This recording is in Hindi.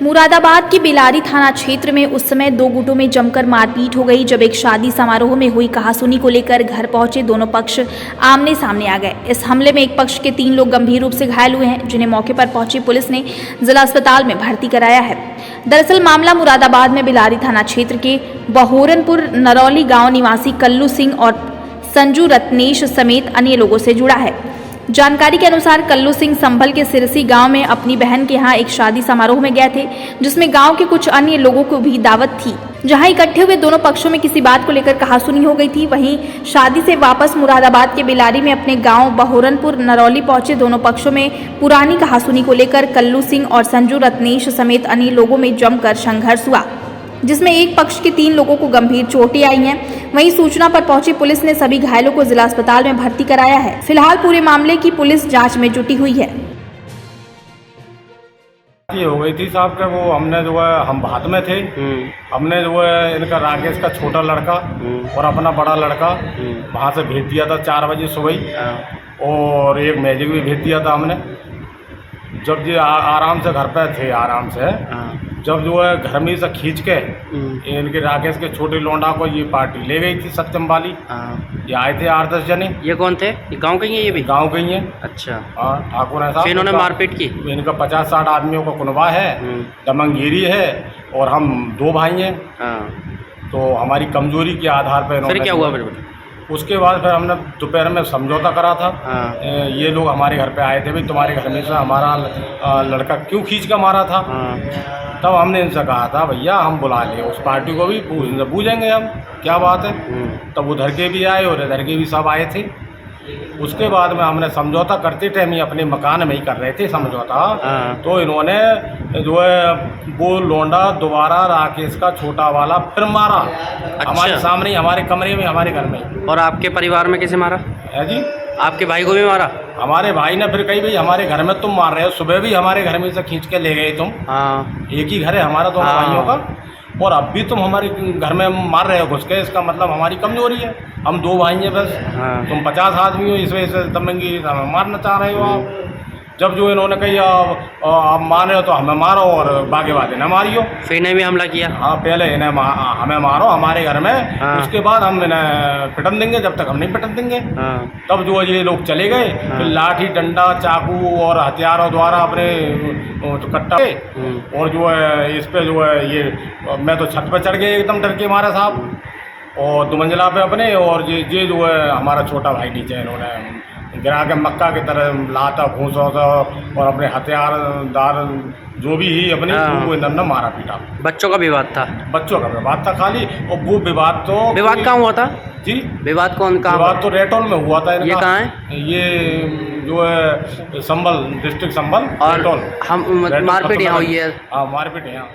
मुरादाबाद के बेलारी थाना क्षेत्र में उस समय दो गुटों में जमकर मारपीट हो गई जब एक शादी समारोह में हुई कहासुनी को लेकर घर पहुंचे दोनों पक्ष आमने सामने आ गए। इस हमले में एक पक्ष के 3 लोग गंभीर रूप से घायल हुए हैं, जिन्हें मौके पर पहुंची पुलिस ने जिला अस्पताल में भर्ती कराया है। दरअसल मामला मुरादाबाद में बेलारी थाना क्षेत्र के बहोरनपुर नरौली गाँव निवासी कल्लू सिंह और संजू रत्नेश समेत अन्य लोगों से जुड़ा है। जानकारी के अनुसार कल्लू सिंह संभल के सिरसी गांव में अपनी बहन के यहां एक शादी समारोह में गए थे, जिसमें गांव के कुछ अन्य लोगों को भी दावत थी। जहां इकट्ठे हुए दोनों पक्षों में किसी बात को लेकर कहासुनी हो गई थी। वहीं शादी से वापस मुरादाबाद के बेलारी में अपने गांव बहोरनपुर नरौली पहुंचे दोनों पक्षों में पुरानी कहासुनी को लेकर कल्लू सिंह और संजू रत्नेश समेत अन्य लोगों में जमकर संघर्ष हुआ, जिसमें एक पक्ष के 3 लोगों को गंभीर चोटें आई हैं। वहीं सूचना पर पहुंची पुलिस ने सभी घायलों को जिला अस्पताल में भर्ती कराया है। फिलहाल पूरे मामले की पुलिस जांच में जुटी हुई है। ये हो गई थी साहब के वो हमने जो है हम भात में थे, हमने जो है इनका राकेश का छोटा लड़का और अपना बड़ा लड़का वहाँ से भेज दिया था 4 बजे सुबह, और एक मैजिक भी भेज दिया था हमने। जब ये आराम से घर पे थे, आराम से जब जो है घर में से खींच के इनके राकेश के छोटे लोंडा को ये पार्टी ले गई थी सत्यम वाली। ये आए थे 8-10 जने। ये कौन थे? ये गांव के ही हैं? ये भी गांव के ही हैं। अच्छा। ठाकुर है साहब। इन्होंने मारपीट की? इनका 50-60 आदमियों का कुनबा है, दमंगीरी है, और हम 2 भाई हैं। तो हमारी कमजोरी के आधार पर फिर क्या हुआ? उसके बाद फिर हमने दोपहर में समझौता करा था। ये लोग हमारे घर पे आए थे, भाई तुम्हारे घर में से हमारा लड़का क्यों खींच कर मारा था। तब हमने इनसे कहा था भैया हम बुला लें उस पार्टी को भी, पूछेंगे हम क्या बात है। तब उधर के भी आए और इधर के भी सब आए थे। उसके बाद में हमने समझौता करते टाइम ही अपने मकान में ही कर रहे थे समझौता। तो इन्होंने जो है वो लोंडा दोबारा राकेश का छोटा वाला फिर मारा। अच्छा। हमारे सामने, हमारे कमरे में, हमारे घर में। और आपके परिवार में किसे मारा है जी? आपके भाई को भी मारा? हमारे भाई ने फिर कही भाई हमारे घर में तुम मार रहे हो, सुबह भी हमारे घर में से खींच के ले गए तुम। एक ही घर है हमारा दोनों भाइयों का, और अब भी तुम हमारे घर में मार रहे हो घुस के। इसका मतलब हमारी कमजोरी है, हम 2 भाई हैं बस। तुम 50 आदमी हो, इस वजह से दमंगी मारना चाह रहे हो आप। जब जो इन्होंने कही आप मान रहे हो तो हमें मारो और बाकी बातें न मारियो। फिर इन्हें भी हमला किया? हाँ, पहले इन्हें हमें मारो हमारे घर में। उसके बाद हम इन्हें पिटन देंगे, जब तक हम नहीं पिटन देंगे। तब जो ये लोग चले गए। फिर लाठी डंडा चाकू और हथियारों द्वारा अपने कट्टा, और जो है इस पे जो है ये मैं तो छत पे चढ़ गए एकदम डर के मारा साहब, और 2 मंजिला पे अपने, और ये जो है हमारा छोटा भाई नीचे इन्होंने गिरा के मक्का की तरह लाता घूसा और अपने हथियारदार जो भी ही अपने वो इन्होंने मारा पीटा। बच्चों का विवाद था? बच्चों का विवाद था खाली। और वो विवाद कहाँ हुआ था जी? विवाद कहाँ? विवाद तो रेटोल में हुआ था। ये कहाँ है? ये जो है संभल, डिस्ट्रिक्ट संभल। और हम मारपीट यहाँ हुई है? हाँ, मारपीट यहाँ।